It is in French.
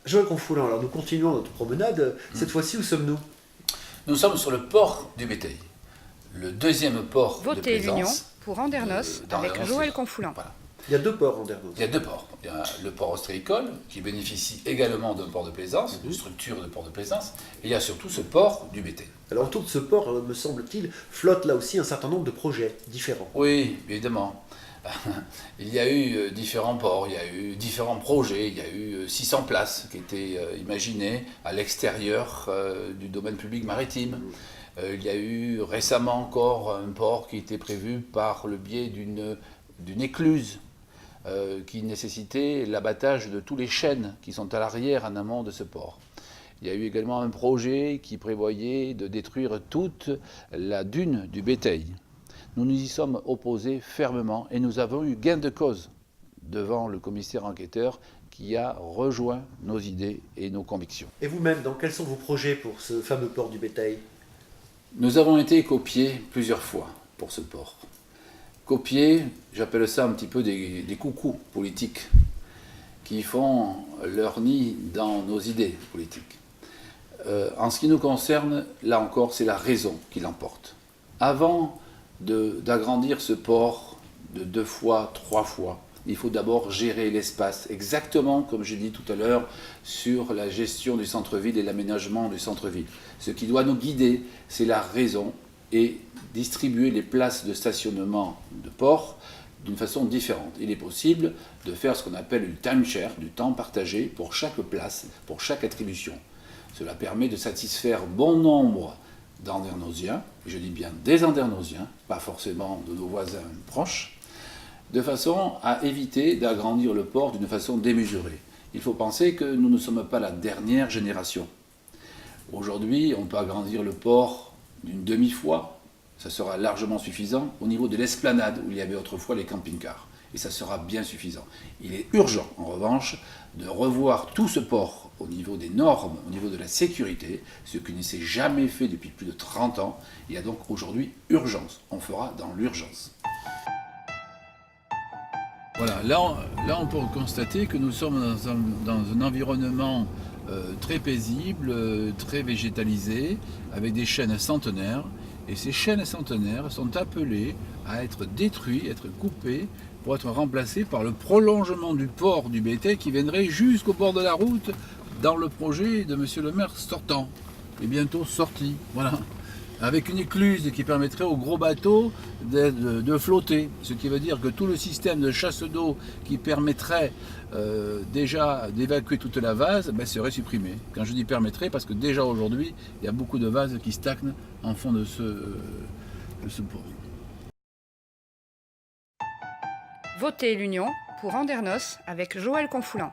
Joël Confoulant, alors nous continuons notre promenade. Cette fois-ci, où sommes-nous? Nous sommes sur le port du Béteil, le deuxième port de Votez l'Union plaisance. pour Andernos avec Joël Confoulant. Voilà. Il y a deux ports en Andernos. Il y a deux ports. Il y a le port ostréicole, qui bénéficie également d'un port de plaisance, une structure de port de plaisance, et il y a surtout ce port du Béteil. Alors autour de ce port, me semble-t-il, flotte là aussi un certain nombre de projets différents. Oui, évidemment. Il y a eu différents ports, il y a eu différents projets, il y a eu 600 places qui étaient imaginées à l'extérieur du domaine public maritime. Il y a eu récemment encore un port qui était prévu par le biais d'une écluse qui nécessitait l'abattage de tous les chênes qui sont à l'arrière en amont de ce port. Il y a eu également un projet qui prévoyait de détruire toute la dune du Béteil. Nous nous y sommes opposés fermement et nous avons eu gain de cause devant le commissaire enquêteur qui a rejoint nos idées et nos convictions. Et vous-même, donc, quels sont vos projets pour ce fameux port du Béteil? Nous avons été copiés plusieurs fois pour ce port. Copiés, j'appelle ça un petit peu des coucous politiques qui font leur nid dans nos idées politiques. En ce qui nous concerne, là encore, c'est la raison qui l'emporte. Avant d'agrandir ce port de 2 fois, 3 fois, il faut d'abord gérer l'espace, exactement comme j'ai dit tout à l'heure sur la gestion du centre-ville et l'aménagement du centre-ville. Ce qui doit nous guider, c'est la raison et distribuer les places de stationnement de port d'une façon différente. Il est possible de faire ce qu'on appelle une timeshare, du temps partagé pour chaque place, pour chaque attribution. Cela permet de satisfaire bon nombre d'Andernosiens, je dis bien des Andernosiens, pas forcément de nos voisins proches, de façon à éviter d'agrandir le port d'une façon démesurée. Il faut penser que nous ne sommes pas la dernière génération. Aujourd'hui, on peut agrandir le port d'une demi-fois, ça sera largement suffisant au niveau de l'esplanade où il y avait autrefois les camping-cars. Et ça sera bien suffisant. Il est urgent, en revanche, de revoir tout ce port au niveau des normes, au niveau de la sécurité, ce qui ne s'est jamais fait depuis plus de 30 ans. Il y a donc aujourd'hui urgence. On fera dans l'urgence. Voilà, là on peut constater que nous sommes dans un environnement très paisible, très végétalisé, avec des chênes centenaires. Et ces chênes centenaires sont appelés à être détruits, être coupés, pour être remplacés par le prolongement du port du Béteil qui viendrait jusqu'au bord de la route dans le projet de M. le maire sortant, et bientôt sorti, voilà, avec une écluse qui permettrait aux gros bateaux de flotter, ce qui veut dire que tout le système de chasse d'eau qui permettrait déjà d'évacuer toute la vase serait supprimé. Quand je dis permettrait, parce que déjà aujourd'hui, il y a beaucoup de vases qui stagnent en fond de ce port. Votez l'Union pour Andernos avec Joël Confoulant.